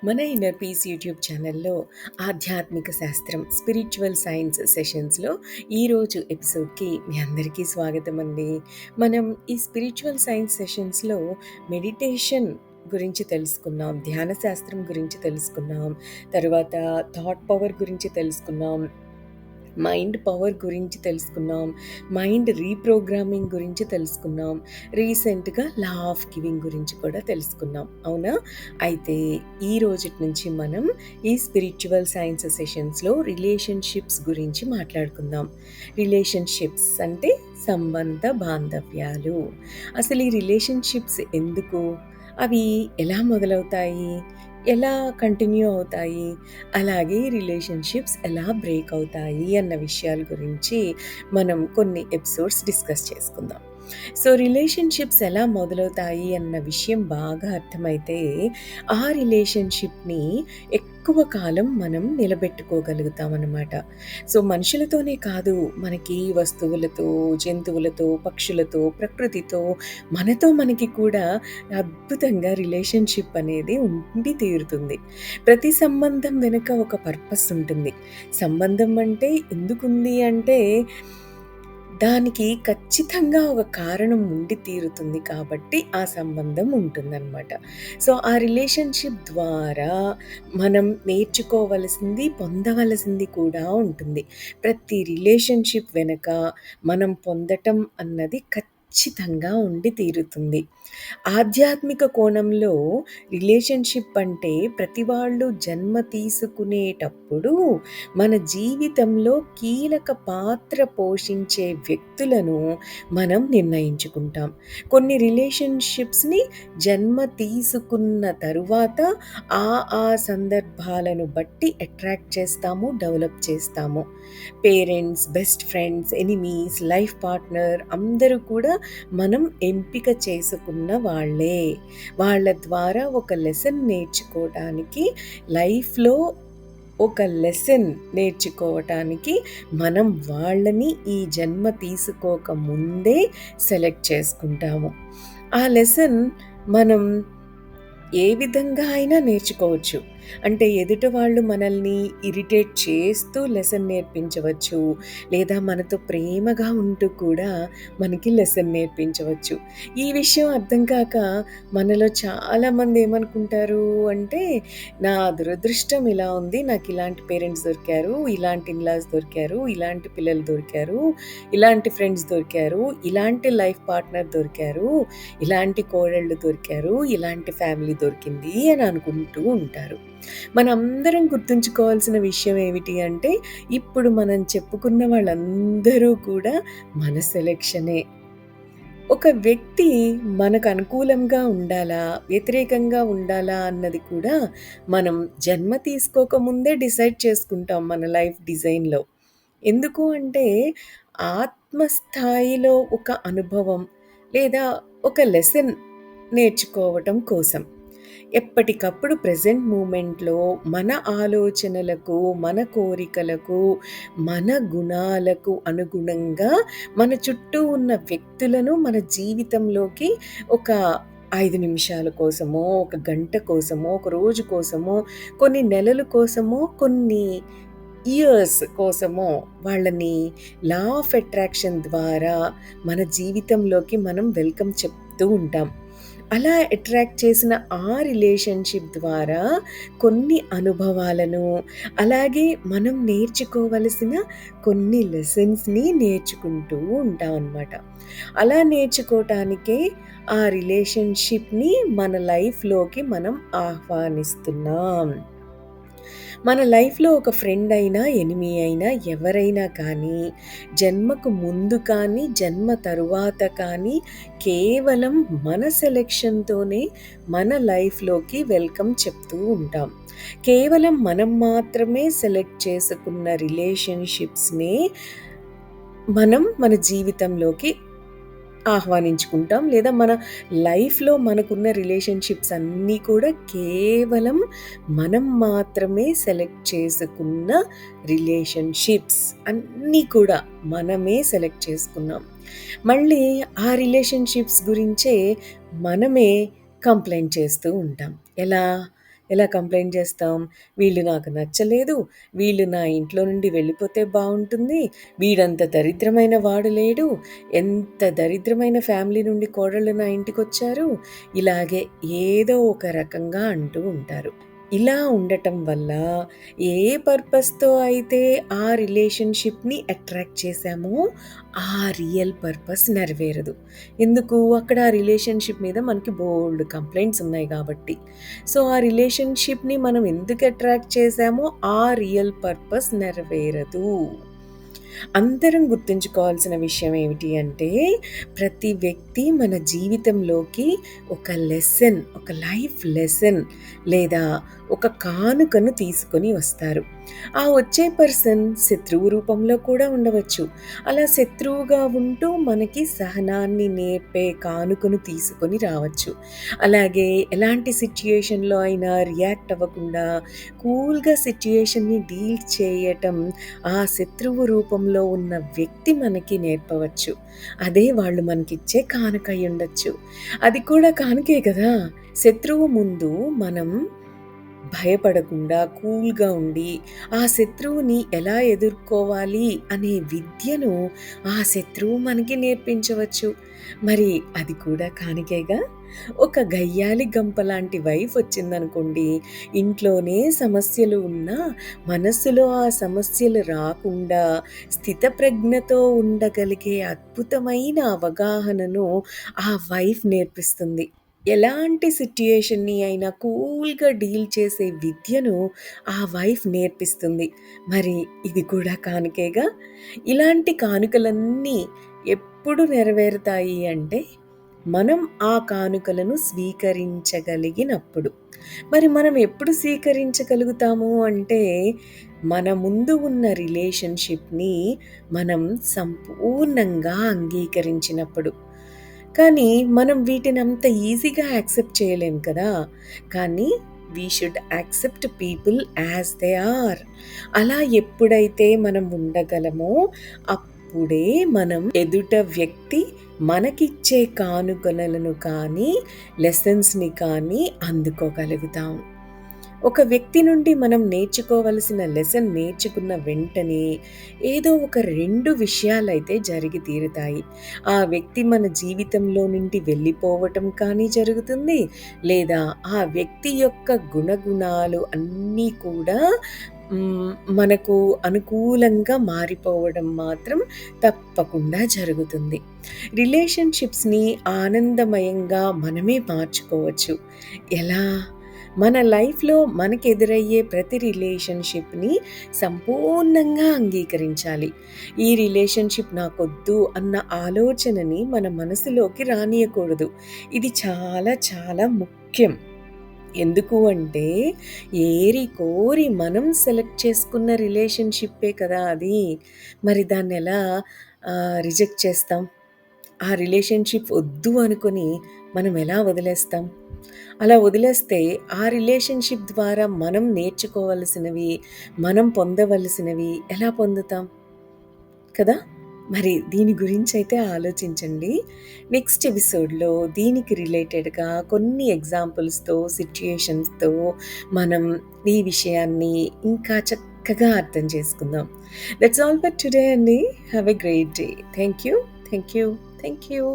మన inner peace YouTube ఛానల్లో ఆధ్యాత్మిక శాస్త్రం స్పిరిచువల్ సైన్స్ సెషన్స్లో ఈరోజు ఎపిసోడ్కి మీ అందరికీ స్వాగతం అండి. మనం ఈ స్పిరిచువల్ సైన్స్ సెషన్స్లో మెడిటేషన్ గురించి తెలుసుకున్నాం, ధ్యాన శాస్త్రం గురించి తెలుసుకున్నాం, తర్వాత థాట్ పవర్ గురించి తెలుసుకున్నాం, మైండ్ పవర్ గురించి తెలుసుకున్నాం, మైండ్ రీప్రోగ్రామింగ్ గురించి తెలుసుకున్నాం, రీసెంట్గా లా ఆఫ్ గివింగ్ గురించి కూడా తెలుసుకున్నాం, అవునా? అయితే ఈ రోజుటి నుంచి మనం ఈ స్పిరిచువల్ సైన్స్ సెషన్స్లో రిలేషన్షిప్స్ గురించి మాట్లాడుకుందాం. రిలేషన్షిప్స్ అంటే సంబంధ బాంధవ్యాలు. అసలు ఈ రిలేషన్షిప్స్ ఎందుకు, అవి ఎలా మొదలవుతాయి, ఎలా కంటిన్యూ అవుతాయి, అలాగే రిలేషన్షిప్స్ ఎలా బ్రేక్ అవుతాయి అన్న విషయాల గురించి మనం కొన్ని ఎపిసోడ్స్ డిస్కస్ చేసుకుందాం. సో రిలేషన్షిప్స్ ఎలా మొదలవుతాయి అన్న విషయం బాగా అర్థమైతే ఆ రిలేషన్షిప్ని ఎక్కువ కాలం మనం నిలబెట్టుకోగలుగుతాం అన్నమాట. సో మనుషులతోనే కాదు, మనకి వస్తువులతో, జంతువులతో, పక్షులతో, ప్రకృతితో, మనకి కూడా అద్భుతంగా రిలేషన్షిప్ అనేది ఉండి తీరుతుంది. ప్రతి సంబంధం వెనుక ఒక పర్పస్ ఉంటుంది. సంబంధం అంటే ఎందుకుంది అంటే దానికి ఖచ్చితంగా ఒక కారణం ఉండి తీరుతుంది కాబట్టి ఆ సంబంధం ఉంటుందన్నమాట. సో ఆ రిలేషన్షిప్ ద్వారా మనం నేర్చుకోవలసింది, పొందవలసింది కూడా ఉంటుంది. ప్రతి రిలేషన్షిప్ వెనక మనం పొందటం అన్నది ఖచ్చితంగా ఉండి తీరుతుంది. ఆధ్యాత్మిక కోణంలో రిలేషన్షిప్ అంటే ప్రతి వాళ్ళు జన్మ తీసుకునేటప్పుడు మన జీవితంలో కీలక పాత్ర పోషించే వ్యక్తులను మనం నిర్ణయించుకుంటాం. కొన్ని రిలేషన్షిప్స్ని జన్మ తీసుకున్న తరువాత ఆ సందర్భాలను బట్టి అట్రాక్ట్ చేస్తాము, డెవలప్ చేస్తాము. Parents, best friends, enemies, life partner అందరూ కూడా మనం ఎంపిక చేసుకున్న వాళ్ళే. వాళ్ళ ద్వారా ఒక లెసన్ నేర్చుకోవడానికి, లైఫ్లో ఒక లెసన్ నేర్చుకోవటానికి మనం వాళ్ళని ఈ జన్మ తీసుకోక ముందే సెలెక్ట్ చేసుకుంటాము. ఆ లెసన్ మనం ఏ విధంగా అయినా నేర్చుకోవచ్చు. అంటే ఎదుట వాళ్ళు మనల్ని ఇరిటేట్ చేస్తూ లెసన్ నేర్పించవచ్చు, లేదా మనతో ప్రేమగా ఉంటూ కూడా మనకి లెసన్ నేర్పించవచ్చు. ఈ విషయం అర్థం కాక మనలో చాలామంది ఏమనుకుంటారు అంటే, నా దురదృష్టం ఇలా ఉంది, నాకు ఇలాంటి పేరెంట్స్ దొరికారు, ఇలాంటి ఇన్‌లాస్ దొరికారు, ఇలాంటి పిల్లలు దొరికారు, ఇలాంటి ఫ్రెండ్స్ దొరికారు, ఇలాంటి లైఫ్ పార్ట్నర్ దొరికారు, ఇలాంటి కోడళ్ళు దొరికారు, ఇలాంటి ఫ్యామిలీ దొరికింది అని అనుకుంటూ ఉంటారు. మనందరం గుర్తుంచుకోవాల్సిన విషయం ఏమిటి అంటే, ఇప్పుడు మనం చెప్పుకున్న వాళ్ళందరూ కూడా మన సెలెక్షనే. ఒక వ్యక్తి మనకు అనుకూలంగా ఉండాలా, వ్యతిరేకంగా ఉండాలా అన్నది కూడా మనం జన్మ తీసుకోకముందే డిసైడ్ చేసుకుంటాం మన లైఫ్ డిజైన్‌లో. ఎందుకు అంటే ఆత్మస్థాయిలో ఒక అనుభవం లేదా ఒక లెసన్ నేర్చుకోవటం కోసం. ఎప్పటికప్పుడు ప్రెజెంట్ మూమెంట్‌లో మన ఆలోచనలకు, మన కోరికలకు, మన గుణాలకు అనుగుణంగా మన చుట్టూ ఉన్న వ్యక్తులను మన జీవితంలోకి ఒక 5 నిమిషాల కోసమో, ఒక గంట కోసమో, ఒక రోజు కోసమో, కొన్ని నెలల కోసమో, కొన్ని ఇయర్స్ కోసమో వాళ్ళని లా ఆఫ్ అట్రాక్షన్ ద్వారా మన జీవితంలోకి మనం వెల్కమ్ చెప్తూ ఉంటాం. అలా అట్రాక్ట్ చేసిన ఆ రిలేషన్షిప్ ద్వారా కొన్ని అనుభవాలను, అలాగే మనం నేర్చుకోవలసిన కొన్ని లెసన్స్‌ని నేర్చుకుంటూ ఉంటామనమాట. అలా నేర్చుకోవటానికే ఆ రిలేషన్షిప్‌ని మన లైఫ్‌లోకి మనం ఆహ్వానిస్తున్నాం. మన లైఫ్‌లో ఒక ఫ్రెండ్ అయినా, ఎనిమీ అయినా, ఎవరైనా కానీ, జన్మకు ముందు కానీ, జన్మ తరువాత కానీ, కేవలం మన సెలక్షన్‌తోనే మన లైఫ్‌లోకి వెల్కమ్ చెప్తూ ఉంటాం. కేవలం మనం మాత్రమే సెలెక్ట్ చేసుకున్న రిలేషన్షిప్స్‌నే మనం మన జీవితంలోకి ఆహ్వానించుకుంటాం. లేదా మన లైఫ్‌లో మనకున్న రిలేషన్‌షిప్స్ అన్నీ కూడా కేవలం మనం మాత్రమే సెలెక్ట్ చేసుకున్న రిలేషన్‌షిప్స్ అన్నీ కూడా మనమే సెలెక్ట్ చేసుకున్నాం. మళ్ళీ ఆ రిలేషన్‌షిప్స్ గురించే మనమే కంప్లెయింట్ చేస్తూ ఉంటాం. ఎలా? ఎలా కంప్లెయింట్ చేస్తాం? వీళ్ళు నాకు నచ్చలేదు, వీళ్ళు నా ఇంట్లో నుండి వెళ్ళిపోతే బావుంటుంది, వీడంత దరిద్రమైన వాడు లేడు, ఎంత దరిద్రమైన ఫ్యామిలీ నుండి కోడళ్ళు నా ఇంటికొచ్చారు, ఇలాగే ఏదో ఒక రకంగా అంటూ ఉంటారు. ఇలా ఉండటం వల్ల ఏ పర్పస్‌తో అయితే ఆ రిలేషన్‌షిప్‌ని అట్రాక్ట్ చేశామో, ఆ రియల్ పర్పస్ నెరవేరదు. ఎందుకు? అక్కడ ఆ రిలేషన్‌షిప్ మీద మనకి బోలెడు కంప్లెయింట్స్ ఉన్నాయి కాబట్టి. సో, ఆ రిలేషన్‌షిప్‌ని మనం ఎందుకు అట్రాక్ట్ చేశామో, ఆ రియల్ పర్పస్ నెరవేరదు. అందరం గుర్తుంచుకోవాల్సిన విషయం ఏమిటి అంటే, ప్రతి వ్యక్తి మన జీవితంలోకి ఒక లెసన్, ఒక లైఫ్ లెసన్ లేదా ఒక కానుకను తీసుకొని వస్తారు. ఆ వచ్చే పర్సన్ శత్రువు రూపంలో కూడా ఉండవచ్చు. అలా శత్రువుగా ఉంటూ మనకి సహనాన్ని నేర్పే కానుకను తీసుకొని రావచ్చు. అలాగే ఎలాంటి సిట్యుయేషన్‌లో అయినా రియాక్ట్ అవ్వకుండా కూల్‌గా సిట్యుయేషన్‌ని డీల్ చేయటం ఆ శత్రువు రూపంలో ఉన్న వ్యక్తి మనకి నేర్పవచ్చు. అదే వాళ్ళు మనకిచ్చే కానుక అయ్యుండొచ్చు. అది కూడా కానుకే కదా! శత్రువు ముందు మనం భయపడకుండా కూల్‌గా ఉండి, ఆ శత్రువుని ఎలా ఎదుర్కోవాలి అనే విద్యను ఆ శత్రువు మనకి నేర్పించవచ్చు. మరి అది కూడా కానికేగా? ఒక గయ్యాళి గంపలాంటి వైఫ్ వచ్చిందనుకోండి, ఇంట్లోనే సమస్యలు ఉన్నా, మనస్సులో ఆ సమస్యలు రాకుండా స్థితప్రజ్ఞతో ఉండగలిగే అద్భుతమైన అవగాహనను ఆ వైఫ్ నేర్పిస్తుంది. ఎలాంటి సిట్యుయేషన్‌ని అయినా కూల్‌గా డీల్ చేసే విద్యను ఆ వైఫ్ నేర్పిస్తుంది. మరి ఇది కూడా కానుకేగా? ఇలాంటి కానుకలన్నీ ఎప్పుడు నెరవేరుతాయి అంటే, మనం ఆ కానుకలను స్వీకరించగలిగినప్పుడు. మరి మనం ఎప్పుడు స్వీకరించగలుగుతాము అంటే, మన ముందు ఉన్న రిలేషన్‌షిప్‌ని మనం సంపూర్ణంగా అంగీకరించినప్పుడు. కానీ మనం వీటినంత ఈజీగా యాక్సెప్ట్ చేయలేం కదా! కానీ we should accept people as they are. అలా ఎప్పుడైతే మనం ఉండగలమో, అప్పుడే మనం ఎదుట వ్యక్తి మనకిచ్చే కానుకలను కానీ, లెసన్స్‌ని కానీ అందుకోగలుగుతాం. ఒక వ్యక్తి నుండి మనం నేర్చుకోవలసిన లెసన్ నేర్చుకున్న వెంటనే ఏదో ఒక 2 విషయాలైతే జరిగి తీరుతాయి. ఆ వ్యక్తి మన జీవితంలో నుండి వెళ్ళిపోవటం కానీ జరుగుతుంది. లేదా ఆ వ్యక్తి యొక్క గుణగుణాలు అన్నీ కూడా మనకు అనుకూలంగా మారిపోవడం మాత్రం తప్పకుండా జరుగుతుంది. రిలేషన్‌షిప్స్‌ని ఆనందమయంగా మనమే మార్చుకోవచ్చు. ఎలా? మన లైఫ్‌లో మనకెదురయ్యే ప్రతి రిలేషన్‌షిప్‌ని సంపూర్ణంగా అంగీకరించాలి. ఈ రిలేషన్‌షిప్ నాకొద్దు అన్న ఆలోచనని మన మనసులోకి రానీయకూడదు. ఇది చాలా చాలా ముఖ్యం. ఎందుకు అంటే, ఏరి కోరి మనం సెలెక్ట్ చేసుకున్న రిలేషన్‌షిప్పే కదా అది. మరి దాన్నెలా రిజెక్ట్ చేస్తాం? ఆ రిలేషన్‌షిప్ ఒద్దు అనుకుని మనం ఎలా వదిలేస్తాం? అలా వదిలేస్తే ఆ రిలేషన్‌షిప్ ద్వారా మనం నేర్చుకోవలసినవి, మనం పొందవలసినవి ఎలా పొందుతాం? కదా! మరి దీని గురించైతే ఆలోచించండి. నెక్స్ట్ ఎపిసోడ్‌లో దీనికి రిలేటెడ్‌గా కొన్ని ఎగ్జాంపుల్స్‌తో, సిట్యుయేషన్స్‌తో మనం ఈ విషయాన్ని ఇంకా చక్కగా అర్థం చేసుకుందాం. దట్స్ ఆల్ ఫర్ టుడే అండి. Have a great day. Thank you. Thank you. Thank you.